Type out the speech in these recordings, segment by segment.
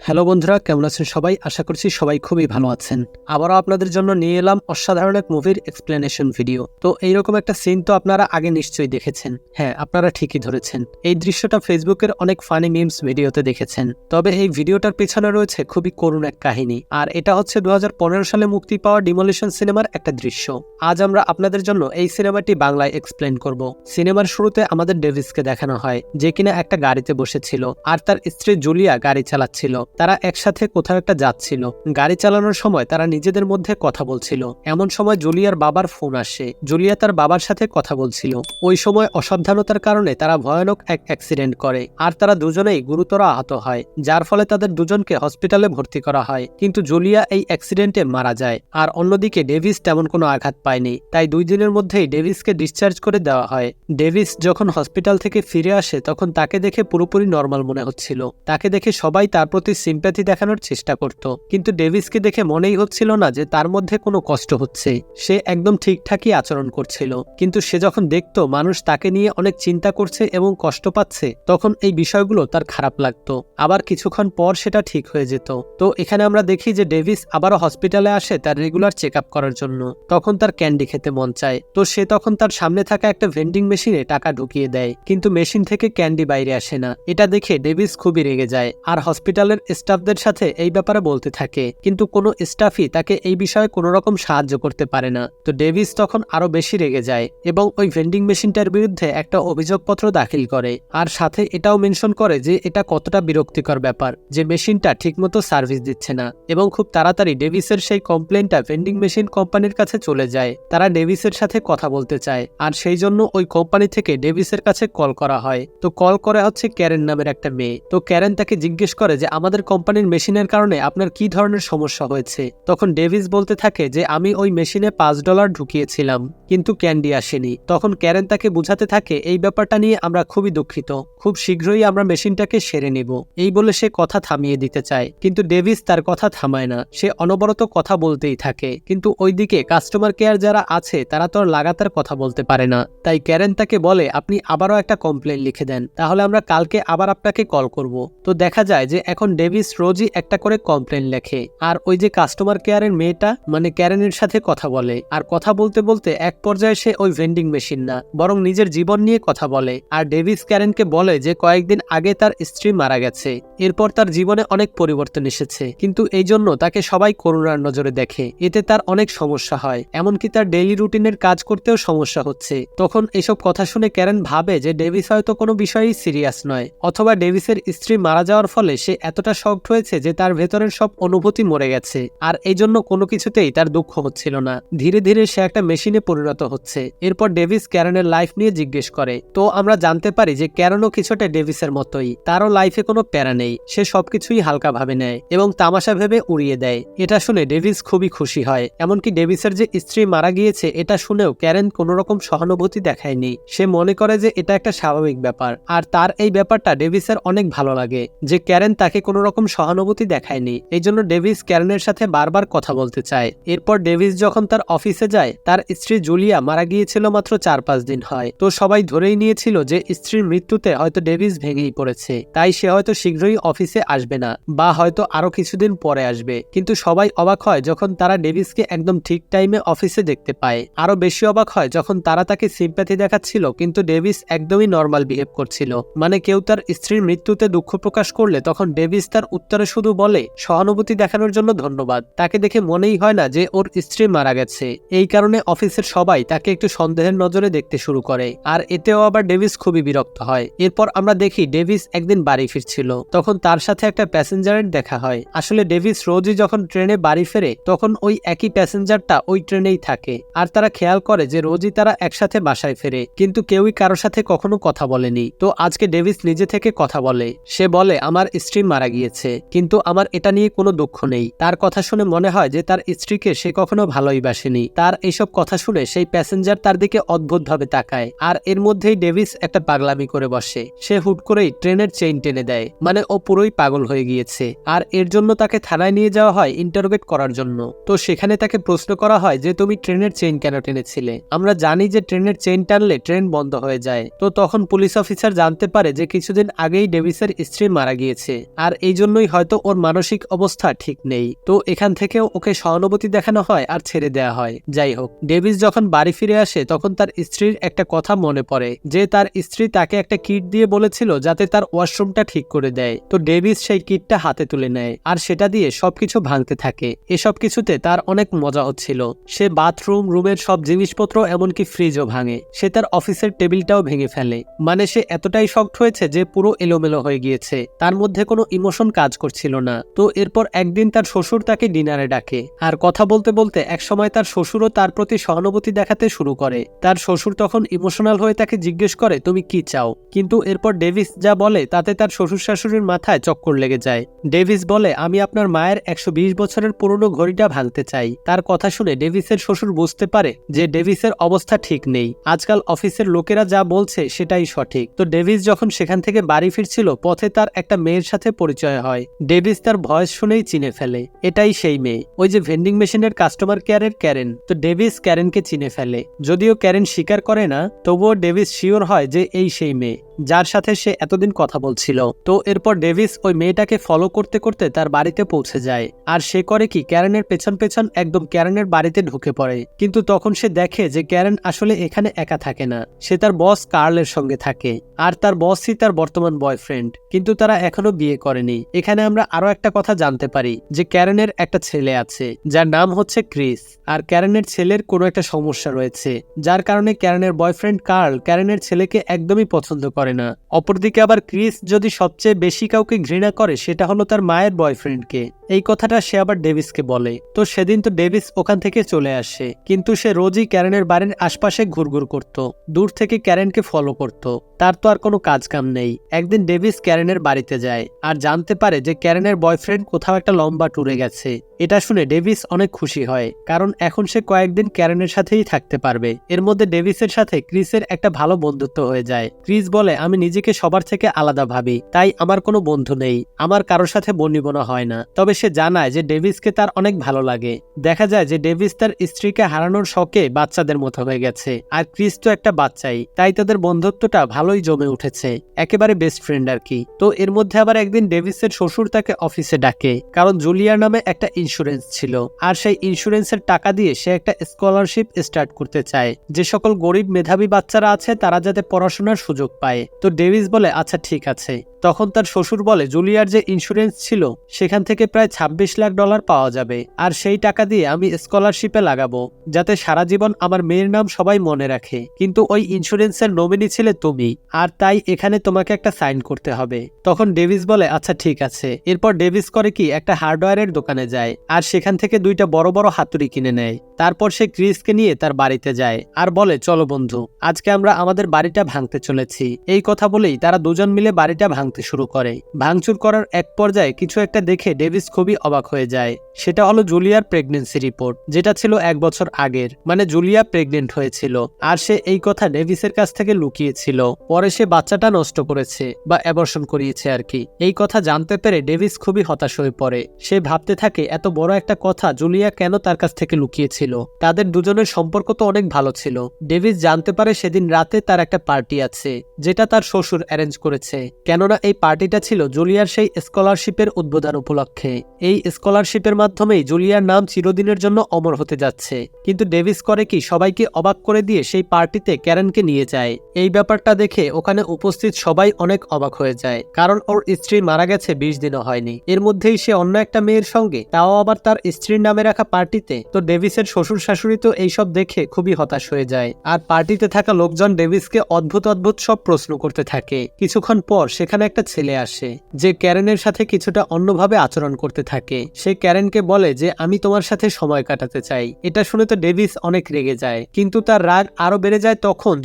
Hello বন্ধুরা, কেমন আছেন সবাই? আশা করছি সবাই খুবই ভালো আছেন। আবারও আপনাদের জন্য নিয়ে এলাম অসাধারণ এক মুভির এক্সপ্লেনেশন ভিডিও। তো এইরকম একটা সিন তো আপনারা আগে নিশ্চয়ই দেখেছেন। হ্যাঁ, আপনারা ঠিকই ধরেছেন, এই দৃশ্যটা ফেসবুকের অনেক ফানি মিমস ভিডিওতে দেখেছেন। তবে এই ভিডিওটার পেছনে রয়েছে খুবই করুণ এক কাহিনী, আর এটা হচ্ছে 2015 সালে মুক্তি পাওয়া ডিমোলিশন সিনেমার একটা দৃশ্য। আজ আমরা আপনাদের জন্য এই সিনেমাটি বাংলায় এক্সপ্লেন করব। সিনেমার শুরুতে আমাদের ডেভিসকে দেখানো হয়, যে কিনা একটা গাড়িতে বসেছিল আর তার স্ত্রী জুলিয়া গাড়ি চালাচ্ছিল। তারা একসাথে কোথাও একটা যাচ্ছিল। গাড়ি চালানোর সময় তারা নিজেদের মধ্যে কথা বলছিল। এমন সময় জুলিয়ার বাবার ফোন আসে। জুলিয়া তার বাবার সাথে কথা বলছিল। ওই সময় অসাবধানতার কারণে তারা ভয়ানক এক অ্যাক্সিডেন্ট করে, আর তারা দুজনেই গুরুতর আহত হয়, যার ফলে তাদের দুজনকে হসপিটালে ভর্তি করা হয়। কিন্তু জুলিয়া এই অ্যাক্সিডেন্টে মারা যায়, আর অন্যদিকে ডেভিস তেমন কোনো আঘাত পায়নি। তাই 2 দিনের মধ্যেই ডেভিসকে ডিসচার্জ করে দেওয়া হয়। ডেভিস যখন হসপিটাল থেকে ফিরে আসে তখন তাকে দেখে পুরোপুরি নর্মাল মনে হচ্ছিল। তাকে দেখে সবাই তার প্রতি সিম্প্যাথি দেখানোর চেষ্টা করত, কিন্তু ডেভিসকে দেখে মনেই হচ্ছিল না যে তার মধ্যে কোনো কষ্ট হচ্ছে। সে একদম ঠিকঠাকই আচরণ করছিল, কিন্তু সে যখন দেখত মানুষ তাকে নিয়ে অনেক চিন্তা করছে এবং কষ্ট পাচ্ছে, তখন এই বিষয়গুলো তার খারাপ লাগতো। আবার কিছুক্ষণ পর সেটা ঠিক হয়ে যেত। তো এখানে আমরা দেখি যে ডেভিস আবারও হসপিটালে আসে তার রেগুলার চেক আপ করার জন্য। তখন তার ক্যান্ডি খেতে মন চায়, তো সে তখন তার সামনে থাকা একটা ভেন্ডিং মেশিনে টাকা ঢুকিয়ে দেয়, কিন্তু মেশিন থেকে ক্যান্ডি বাইরে আসে না। এটা দেখে ডেভিস খুবই রেগে যায়, আর হসপিটালের স্টাফদের সাথে এই ব্যাপারে বলতে থাকে, কিন্তু কোনো স্টাফই তাকে এই বিষয়ে কোনো রকম সাহায্য করতে পারে না। তো ডেভিস তখন আরো বেশি রেগে যায় এবং ওই ভেন্ডিং মেশিনটার বিরুদ্ধে একটা অভিযোগপত্র দাখিল করে, আর সাথে এটাও মেনশন করে যে এটা কতটা বিরক্তিকর ব্যাপার যে মেশিনটা ঠিকমতো সার্ভিস দিচ্ছে না। এবং খুব তাড়াতাড়ি ডেভিসের সেই কমপ্লেনটা ভেন্ডিং মেশিন কোম্পানির কাছে চলে যায়। তারা ডেভিসের সাথে কথা বলতে চায়, আর সেই জন্য ওই কোম্পানি থেকে ডেভিসের কাছে কল করা হয়। তো কল করে হচ্ছে ক্যারেন নামের একটা মেয়ে। তো ক্যারেন তাকে জিজ্ঞেস করে যে আমাদের কোম্পানির মেশিনের কারণে আপনার কি ধরনের সমস্যা হয়েছে। তখন ডেভিস বলতে থাকে যে আমি ওই মেশিনে $5 ঢুকিয়েছিলাম, কিন্তু ক্যান্ডি আসেনি। তখন ক্যারেন তাকে বুঝাতে থাকে এই ব্যাপারটা নিয়ে আমরা খুবই দুঃখিত, খুব শীঘ্রই আমরা মেশিনটাকে সেরে নেব। এই বলে সে কথা থামিয়ে দিতে চায়, কিন্তু ডেভিস তার কথা থামায় না। সে অনবরত কথা বলতেই থাকে, কিন্তু ওইদিকে কাস্টমার কেয়ার যারা আছে তারা তো আর লাগাতার কথা বলতে পারে না। তাই ক্যারেন তাকে বলে আপনি আবারও একটা কমপ্লেন লিখে দেন, তাহলে আমরা কালকে আবার আপনাকে কল করব। তো দেখা যায় যে এখন ডেভিস রোজই একটা করে কমপ্লেন লেখে, আর ওই যে কাস্টমার কেয়ারের মেয়েটা মানে ক্যারেনের সাথে কথা বলে, আর কথা বলতে বলতে এক পর্যায়ে সে ওই ভেন্ডিং মেশিন না বরং নিজের জীবন নিয়ে কথা বলে। আর ডেভিস ক্যারেনকে বলে যে কয়েকদিন আগে তার স্ত্রী মারা গেছে, এরপর তার জীবনে অনেক পরিবর্তন এসেছে, কিন্তু এই জন্য তাকে সবাই করুণার নজরে দেখে। এতে তার অনেক সমস্যা হয়, এমনকি তার ডেইলি রুটিনের কাজ করতেও সমস্যা হচ্ছে। তখন এসব কথা শুনে ক্যারেন ভাবে যে ডেভিস হয়তো কোনো বিষয়েই সিরিয়াস নয়, অথবা ডেভিসের স্ত্রী মারা যাওয়ার ফলে সে এতটা শকড হয়েছে যে তার ভেতরের সব অনুভূতি মরে গেছে, আর এই জন্য কোনো কিছুতেই তার দুঃখ হচ্ছিল না। ধীরে ধীরে সে একটা মেশিনে পরিণত হচ্ছে। এরপর ডেভিস ক্যারেনের লাইফ নিয়ে জিজ্ঞেস করে। তো আমরা জানতে পারি যে ক্যারেনও কিছুটা ডেভিসের মতোই, তারও লাইফে কোনো প্যারা নেই। সে সবকিছুই হালকা ভাবে নেয় এবং তামাশা ভেবে উড়িয়ে দেয়। এটা শুনে ডেভিস খুবই খুশি হয়। এমনকি ডেভিসের যে স্ত্রী মারা গিয়েছে এটা শুনেও ক্যারেন কোনো রকম সহানুভূতি দেখায়নি। সে মনে করে যে এটা একটা স্বাভাবিক ব্যাপার, আর তার এই ব্যাপারটা ডেভিসের অনেক ভালো লাগে যে ক্যারেন তাকে কোনো রকম সহানুভূতি দেখায়নি। এই জন্য ডেভিস ক্যারেনের সাথে বারবার কথা বলতে চায়। এরপর ডেভিস যখন তার অফিসে যায়, তার স্ত্রী জুলিয়া মারা গিয়েছিল মাত্র 4-5 দিন হয়। তো সবাই ধরেই নিয়েছিল যে স্ত্রীর মৃত্যুতে হয়তো ডেভিস ভেঙেই পড়েছে, তাই সে হয়তো শীঘ্রই অফিসে আসবে না, বা হয়তো আরো কিছুদিন পরে আসবে। কিন্তু সবাই অবাক হয় যখন তারা ডেভিসকে একদম ঠিক টাইমে অফিসে দেখতে পায়। আরো বেশি অবাক হয় যখন তারা তাকে সিম্প্যাথি দেখাচ্ছিল, কিন্তু ডেভিস একদমই নর্মাল বিহেভ করছিল। মানে কেউ তার স্ত্রীর মৃত্যুতে দুঃখ প্রকাশ করলে তখন ডেভিস তার উত্তরে শুধু বলে সহানুভূতি দেখানোর জন্য ধন্যবাদ। তাকে দেখে মনেই হয় না যে ওর স্ত্রী মারা গেছে। এই কারণে অফিসের সবাই তাকে একটু সন্দেহের নজরে দেখতে শুরু করে, আর এতেও আবার ডেভিস খুবই বিরক্ত হয়। এরপর আমরা দেখি ডেভিস একদিন বাড়ি ফিরছিল, তখন তার সাথে একটা প্যাসেঞ্জারের দেখা হয়। আসলে ডেভিস রোজই যখন ট্রেনে বাড়ি ফেরে তখন ওই একই প্যাসেঞ্জারটা ওই ট্রেনেই থাকে, আর তারা খেয়াল করে যে রোজই তারা একসাথে বাসায় ফেরে, কিন্তু কেউই কারোর সাথে কখনো কথা বলেনি। তো আজকে ডেভিস নিজে থেকে কথা বলে। সে বলে আমার স্ত্রী মারা গিয়েছে, কিন্তু আমার এটা নিয়ে কোনো দুঃখ নেই। তার কথা শুনে মনে হয় যে তার স্ত্রীকে সে কখনো ভালোই বাসেনি। তার এইসব কথা শুনে সেই প্যাসেঞ্জার তার দিকে অদ্ভুতভাবে তাকায়, আর এর মধ্যেই ডেভিস একটা পাগলামি করে বসে। সে হুট করেই ট্রেনের চেইন টেনে দেয়, মানে ও পুরোই পাগল হয়ে গিয়েছে, আর এর জন্য তাকে থানায় নিয়ে যাওয়া হয় ইন্টারোগেট করার জন্য। তো সেখানে তাকে প্রশ্ন করা হয় যে তুমি ট্রেনের চেইন কেন টেনেছিলে? আমরা জানি যে ট্রেনের চেইন টানলে ট্রেন বন্ধ হয়ে যায়। তো তখন পুলিশ অফিসার জানতে পারে যে কিছুদিন আগেই ডেভিসের স্ত্রী মারা গিয়েছে, আর এই এই জন্যই হয়তো ওর মানসিক অবস্থা ঠিক নেই। তো এখান থেকেও ওকে সহানুভূতি দেখানো হয় আর ছেড়ে দেয়া হয়। যাই হোক, ডেভিস যখন বাড়ি ফিরে আসে তখন তার স্ত্রীর একটা কথা মনে পড়ে যে তার স্ত্রী তাকে একটা কিট দিয়ে বলেছিল যাতে তার ওয়াশরুমটা ঠিক করে দেয়। তো ডেভিস সেই কিটটা হাতে তুলে নেয় আর সেটা দিয়ে সবকিছু ভাঙতে থাকে। এসব কিছুতে তার অনেক মজা হচ্ছিল। সে বাথরুম, রুমের সব জিনিসপত্র, এমনকি ফ্রিজও ভাঙে। সে তার অফিসের টেবিলটাও ভেঙে ফেলে। মানে সে এতটাই শক্ট হয়েছে যে পুরো এলোমেলো হয়ে গিয়েছে, তার মধ্যে কোনো ইমোশন কাজ করছিল না। তো এরপর একদিন তার শ্বশুর তাকে ডিনারে ডাকে আর কথা বলতে বলতে একসময় তার শ্বশুরও তার প্রতি সহানুভূতি দেখাতে শুরু করে। তার শ্বশুর তখন ইমোশনাল হয়ে তাকে জিজ্ঞেস করে তুমি কি চাও, কিন্তু এরপর ডেভিস যা বলে তাতে তার শ্বশুর শাশুড়ির মাথায় চক্কর লেগে যায়। ডেভিস বলে আমি আপনার মায়ের 120 বছরের পুরনো ঘড়িটা ভাঙতে চাই। তার কথা শুনে ডেভিসের শ্বশুর বুঝতে পারে যে ডেভিসের অবস্থা ঠিক নেই। আজকাল অফিসের লোকেরা যা বলছে সেটাই সঠিক। তো ডেভিস যখন সেখান থেকে বাড়ি ফিরছিল পথে তার একটা মেয়ের সাথে পরিচয় হয়। ডেভিস তার ভয়েস শুনেই চিনে ফেলে এটাই সেই মেয়ে, ওই যে ভেন্ডিং মেশিনের কাস্টমার কেয়ারের ক্যারেন। তো ডেভিস ক্যারেনকে চিনে ফেলে। যদিও ক্যারেন স্বীকার করে না, তবুও ডেভিস শিওর হয় যে এই সেই মেয়ে যার সাথে সে এতদিন কথা বলছিল। তো এরপর ডেভিস ওই মেয়েটাকে ফলো করতে করতে তার বাড়িতে পৌঁছে যায়। আর সে করে কি ক্যারেনের পেছন পেছন একদম ক্যারেনের বাড়িতে ঢুকে পড়ে। কিন্তু তখন সে দেখে যে ক্যারেন আসলে এখানে একা থাকে না, সে তার বস কার্লের সঙ্গে থাকে। আর তার বসই তার বর্তমান বয়ফ্রেন্ড, কিন্তু তারা এখনো বিয়ে করেনি। এখানে আমরা আরো একটা কথা জানতে পারি যে ক্যারেনের একটা ছেলে আছে যার নাম হচ্ছে ক্রিস। আর ক্যারেনের ছেলের কোনো একটা সমস্যা রয়েছে যার কারণে ক্যারেনের বয়ফ্রেন্ড কার্ল ক্যারেনের ছেলেকে একদমই পছন্দ করে না। অপরদিকে আবার ক্রিস যদি সবচেয়ে বেশি কাউকে ঘৃণা করে সেটা হলো তার মায়ের বয়ফ্রেন্ডকে। এই কথাটা সে আবার ডেভিসকে বলে। তো সেদিন তো ডেভিস ওখান থেকে চলে আসে, কিন্তু সে রোজই ক্যারেনের বাড়ির আশপাশে ঘুরঘুর করত, দূর থেকে ক্যারেনকে ফলো করত। তার তো আর কোনো কাজ কাম নেই। একদিন ডেভিস ক্যারেনের বাড়িতে যায় আর জানতে পারে যে ক্যারেনের বয়ফ্রেন্ড কোথাও একটা লম্বা ট্যুরে গেছে। এটা শুনে ডেভিস অনেক খুশি হয়, কারণ এখন সে কয়েকদিন ক্যারেনের সাথেই থাকতে পারবে। এর মধ্যে ডেভিসের সাথে ক্রিসের একটা ভালো বন্ধুত্ব হয়ে যায়। ক্রিস বলে আমি নিজেকে সবার থেকে আলাদা ভাবি, তাই আমার কোনো বন্ধু নেই, আমার কারোর সাথে বনিবনা হয় না। তবে সে জানায় যে ডেভিসকে তার অনেক ভালো লাগে। দেখা যায় যে ডেভিস তার স্ত্রীকে হারানোর শখে বাচ্চাদের মতো হয়ে গেছে, আর ক্রিস তো একটা বাচ্চাই, তাই তাদের বন্ধুত্বটা ভালোই জমে উঠেছে, একেবারে বেস্ট ফ্রেন্ড আর কি। তো এর মধ্যে আবার একদিন ডেভিসের শ্বশুর তাকে অফিসে ডাকে, কারণ জুলিয়ার নামে একটা ইন্স্যুরেন্স ছিল, আর সেই ইন্স্যুরেন্সের টাকা দিয়ে সে একটা স্কলারশিপ স্টার্ট করতে চায়, যে সকল গরিব মেধাবী বাচ্চারা আছে তারা যাতে পড়াশোনার সুযোগ পায়। তো ডেভিস বলে আচ্ছা ঠিক আছে। তখন তার শ্বশুর বলে জুলিয়ার যে ইন্স্যুরেন্স ছিল সেখান থেকে প্রায় $26 লাখ পাওয়া যাবে, আর সেই টাকা দিয়ে আমি স্কলারশিপে লাগাবো যাতে সারা জীবন আমার মেয়ের নাম সবাই মনে রাখে। কিন্তু ওই ইন্স্যুরেন্সের নমিনি ছিলে তুমি, আর তাই এখানে তোমাকে একটা সাইন করতে হবে। তখন ডেভিস বলে আচ্ছা ঠিক আছে। এরপর ডেভিস করে কি একটা হার্ডওয়্যারের দোকানে যায় আর সেখান থেকে দুইটা বড় বড় হাতুড়ি কিনে নেয়। তারপর সে ক্রিসকে নিয়ে তার বাড়িতে যায় আর বলে চলো বন্ধু, আজকে আমরা আমাদের বাড়িটা ভাঙতে চলেছি। এই কথা বলেই তারা দুজন মিলে বাড়িটা ভাঙতে শুরু করে। ভাঙচুর করার এক পর্যায়ে কিছু একটা দেখে ডেভিস খুবই অবাক হয়ে যায়। সেটা হলো জুলিয়ার প্রেগনেন্সি রিপোর্ট, যেটা ছিল 1 বছর আগের। মানে জুলিয়া প্রেগনেন্ট হয়েছিল, আর সে এই কথা ডেভিসের কাছ থেকে লুকিয়েছিল। পরে সে বাচ্চাটা নষ্ট করেছে বা অ্যাবর্শন করিয়েছে আর কি। এই কথা জানতে পেরে ডেভিস খুবই হতাশ হয়ে পড়ে। সে ভাবতে থাকে এত বড় একটা কথা জুলিয়া কেন তার কাছ থেকে লুকিয়েছিল। তাদের দুজনের সম্পর্ক তো অনেক ভালো ছিল। ডেভিস জানতে পারে সেদিন রাতে তার একটা পার্টি আছে, যেটা তার শ্বশুর অ্যারেঞ্জ করেছে। কেননা এই পার্টিটা ছিল জুলিয়ার সেই স্কলারশিপের উদ্বোধন উপলক্ষে। এই স্কলারশিপের মাধ্যমেই জুলিয়ার নাম চিরদিনের জন্য অমর হতে যাচ্ছে। কিন্তু ডেভিস করে কি সবাইকে অবাক করে দিয়ে সেই পার্টিতে ক্যারেনকে নিয়ে যায়। এই ব্যাপারটা দেখে ওখানে উপস্থিত সবাই অনেক অবাক হয়ে যায়, কারণ ওর স্ত্রী মারা গেছে 20 দিনও হয়নি। এর মধ্যেই সে অন্য একটা মেয়ের সঙ্গে, তাও আবার তার স্ত্রীর নামে রাখা পার্টিতে। তো ডেভিসের শ্বশুর শাশুড়ি তো এইসব দেখে খুবই হতাশ হয়ে যায়। আর পার্টিতে থাকা লোকজন ডেভিসকে অদ্ভুত অদ্ভুত সব প্রশ্ন করতে থাকে। কিছুক্ষণ পর সেখানে একটা ছেলে আসে যে ক্যারেনের সাথে কিছুটা অন্যভাবে আচরণ করতে থাকে। সে ক্যারেনকে বলে যে আমি তোমার সাথে সময় কাটাতে চাই। এটা শুনে তো ডেভিস অনেক রেগে যায়, কিন্তু তার রাগ আরো বেড়ে যায়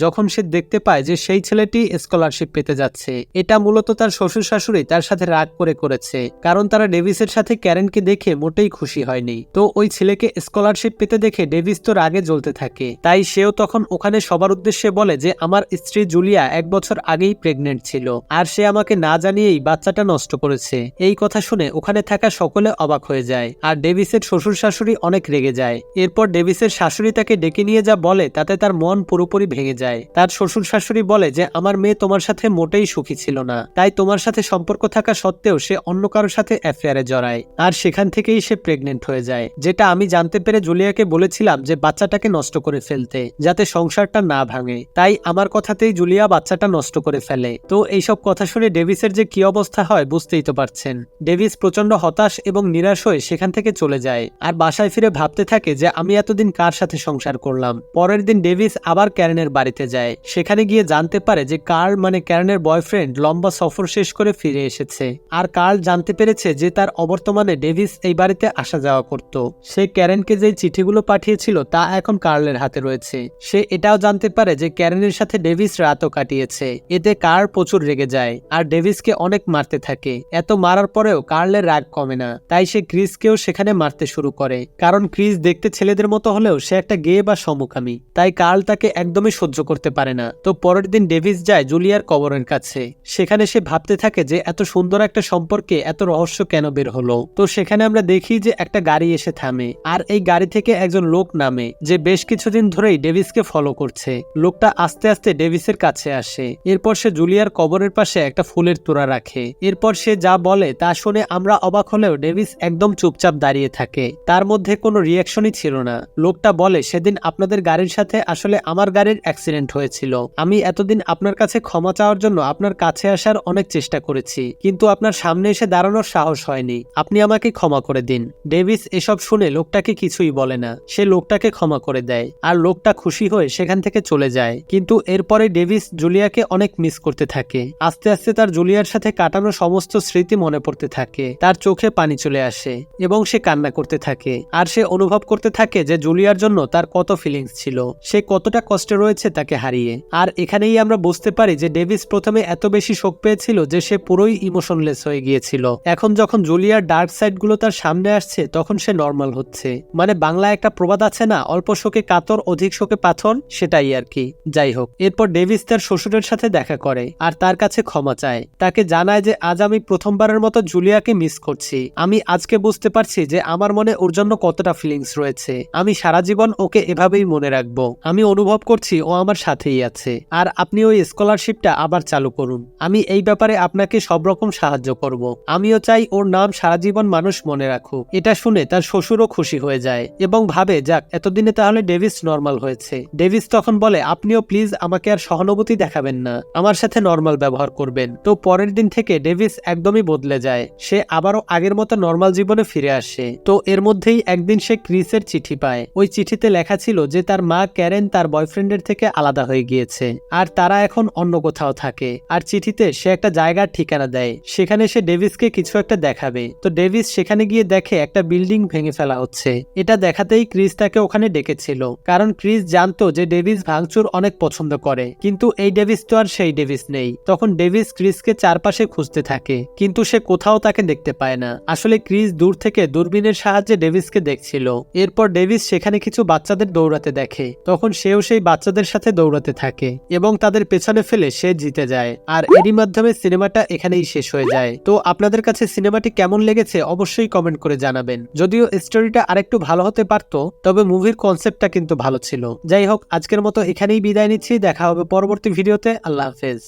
যখন সে দেখতে পায় যে সেই ছেলেটি স্কলারশিপ পেতে যাচ্ছে। এটা মূলত তার শ্বশুর শাশুড়ি তার সাথে রাগ করেছে, কারণ তারা ডেভিসের সাথে ক্যারেনকে দেখে মোটেই খুশি হয়নি। তো ওই ছেলেকে স্কলারশিপ পেতে দেখে ডেভিস তো রাগে জ্বলতে থাকে। তাই সেও তখন ওখানে সবার উদ্দেশ্যে বলে যে আমার স্ত্রী জুলিয়া 1 বছর আগেই প্রেগনেন্ট ছিল, আর সে আমাকে না জানিয়েই বাচ্চাটা নষ্ট করেছে। এই কথা শুনে ওখানে থাকা সকলে অবাক হয়ে যায়। আর ডেভিসের শ্বশুর শাশুড়ি অনেক রেগে যায়। এরপর ডেভিসের শাশুড়ি তাকে ডেকে নিয়ে যা বলে তাতে তার মন পুরোপুরি ভেঙে যায়। তার শ্বশুর শাশুড়ি বলে যে আমার মেয়ে তোমার সাথে মোটেই সুখী ছিল না, তাই তোমার সাথে সম্পর্ক থাকা সত্ত্বেও সে অন্য কারোর সাথে অ্যাফেয়ারে জড়ায়, আর সেখান থেকেই সে প্রেগনেন্ট হয়ে যায়। যেটা আমি জানতে পেরে জুলিয়াকে বলেছিলাম যে বাচ্চাটাকে নষ্ট করে ফেলতে, যাতে সংসারটা না ভাঙে। তাই আমার কথাতেই জুলিয়া বাচ্চাটা নষ্ট করে ফেলে। তো এইসব কথা শুনে ডেভিসের যে কি অবস্থা হয় বুঝতেই তো পারছেন। ডেভিস প্রচন্ড হতাশ এবং নিরাশ হয়ে সেখান থেকে চলে যায়, আর বাসায় ফিরে ভাবতে থাকে যে আমি এতদিন কার সাথে সংসার করলাম। পরের দিন ডেভিস আবার ক্যারেনের বাড়িতে যায়। সেখানে গিয়ে জানতে পারে যে কার্ল মানে ক্যারেনের বয়ফ্রেন্ড লম্বা সফর শেষ করে ফিরে এসেছে। আর কার্ল জানতে পেরেছে যে তার অবর্তমানে ডেভিস এই বাড়িতে আসা যাওয়া করত। সে ক্যারেনকে যে চিঠিগুলো পাঠিয়েছিল তা এখন কার্লের হাতে রয়েছে। সে এটাও জানতে পারে যে ক্যারেনের সাথে ডেভিস রাতও কাটিয়েছে। এতে কার্ল প্রচুর রেগে যায় আর ডেভিসকে অনেক মারতে থাকে। এত মারার পরেও কার্লের রাগ কমে না, তাই সে ক্রিসকেও সেখানে মারতে শুরু করে। কারণ ক্রিস দেখতে ছেলেদের মতো হলেও সে একটা গে বা সমকামী, তাই কার্ল তাকে একদমই সহ্য করতে পারে না। তো পরের দিন ডেভিস যায় জুলিয়ার কবরের কাছে। সেখানে সে ভাবতে থাকে যে এত সুন্দর একটা সম্পর্কে এত রহস্য কেন বের হলো। তো সেখানে আমরা দেখি যে একটা গাড়ি এসে থামে, আর এই গাড়ি থেকে একজন লোক নামে যে বেশ কিছুদিন ধরেই ডেভিসকে ফলো করছে। লোকটা আস্তে আস্তে ডেভিসের কাছে আসে। এরপর সে জুলিয়ার কবরের পাশে একটা ফুলের তোড়া রাখে। এরপর সে যা বলে তা শুনে আমরা অবাক হলেও ডেভিস একদম চুপচাপ দাঁড়িয়ে থাকে। তার মধ্যে কোনো রিয়াকশনই ছিল না। লোকটা বলে সেদিন আপনাদের গাড়ির সাথে আসলে আমার গাড়ির অ্যাক্সিডেন্ট হয়েছিল। আমি এতদিন আপনার কাছে ক্ষমা চাওয়ার জন্য আপনার কাছে আসার অনেক চেষ্টা করেছি, কিন্তু আপনার সামনে এসে দাঁড়ানোর সাহস হয়নি। আপনি আমাকে ক্ষমা করে দিন। ডেভিস এসব শুনে লোকটাকে কিছুই বলে না। সে লোকটাকে ক্ষমা করে দেয় আর লোকটা খুশি হয়ে সেখান থেকে চলে যায়। কিন্তু এরপরে ডেভিস জুলিয়াকে অনেক মিস করতে থাকে। আস্তে আস্তে তার জুলিয়ার সাথে কাটানো সমস্ত স্মৃতি মনে পড়তে থাকে। তার চোখে পানি চলে আসে এবং সে কান্না করতে থাকে। আর সে অনুভব করতে থাকে যে জুলিয়ার জন্য তার কত ফিলিংস ছিল, সে কতটা কষ্টে রয়েছে তাকে হারিয়ে। আর এখানেই আমরা বুঝতে পারি যে ডেভিস প্রথমে এত বেশি শোক পেয়েছিল যে সে পুরোই ইমোশনলেস হয়ে গিয়েছিল। এখন যখন জুলিয়ার ডার্ক সাইড গুলো তার সামনে আসছে তখন সে নর্মাল হচ্ছে। মানে বাংলায় একটা প্রবাদ আছে না, অল্প শোকে কাতর অধিক শোকে পাথর, সেটাই আর কি। যাই হোক, এরপর ডেভিস তার শ্বশুরের সাথে দেখা করে আর তার কাছে ক্ষমা চায়। তাকে জানায় যে আজ আমি প্রথমবারের মতো জুলিয়াকে মিস করছি। আমি আজকে বুঝতে পারছি যে আমার মনে ওর জন্য কতটা ফিলিংস রয়েছে। আমি সারা জীবন ওকে এভাবেই মনে রাখবো। আমি অনুভব করছি ও আমার সাথেই আছে। আর আপনি ওই স্কলারশিপটা আবার চালু করুন। আমি এই ব্যাপারে আপনাকে সব রকম সাহায্য করব। আমিও চাই ওর নাম সারা জীবন মানুষ মনে রাখুক। এটা শুনে তার শ্বশুরও খুশি হয়ে যায় এবং ভাবে যাক এতদিনে তাহলে ডেভিস নর্মাল হয়েছে। ডেভিস তখন বলে আপনিও প্লিজ আমাকে আর সহানুভূতি দেখাবেন না, আমার সাথে নর্মাল ব্যবহার করবেন। তো পরের দিন থেকে ডেভিস একদমই বদলে যায়। সে আবারও আগের মতো নর্মাল জীবনে ফিরে আসে। তো এর মধ্যেই একদিন সে ক্রিসের চিঠি পায়। ওই চিঠিতে লেখা ছিল যে তার মা ক্যারেন তার বয়ফ্রেন্ডের থেকে আলাদা হয়ে গিয়েছে আর তারা এখন অন্য কোথাও থাকে। আর চিঠিতে সে একটা জায়গার ঠিকানা দেয়, সেখানে সে ডেভিসকে কিছু একটা দেখাবে। তো ডেভিস সেখানে গিয়ে দেখে একটা বিল্ডিং ভেঙে ফেলা হচ্ছে। এটা দেখাতেই ক্রিস তাকে ওখানে ডেকেছিল, কারণ ক্রিস জানতো যে ডেভিস ভাঙচুর অনেক পছন্দ করে। কিন্তু এই ডেভিস তো আর সেই ডেভিস নেই। তখন ডেভিস ক্রিসকে চারপাশে খুঁজতে থাকে, কিন্তু সে কোথাও তাকে দেখতে পায় না। আসলে ক্রিস দূর থেকে দূরবীনের সাহায্যে ডেভিসকে দেখছিল। এরপর ডেভিস সেখানে কিছু বাচ্চাদের দৌড়াতে দেখে, তখন সেও সেই বাচ্চাদের সাথে দৌড়াতে থাকে এবং তাদের পেছনে ফেলে সে জিতে যায়। আর এরই মাধ্যমে সিনেমাটা এখানেই শেষ হয়ে যায়। তো আপনাদের কাছে সিনেমাটি কেমন লেগেছে অবশ্যই কমেন্ট করে জানাবেন। যদিও স্টোরিটা আরেকটু ভালো হতে পারতো, তবে মুভির কনসেপ্টটা কিন্তু ভালো ছিল। যাই হোক, আজকের মতো এখানেই বিদায় নিচ্ছি। দেখা হবে পরবর্তী ভিডিওতে। আল্লাহ হাফেজ।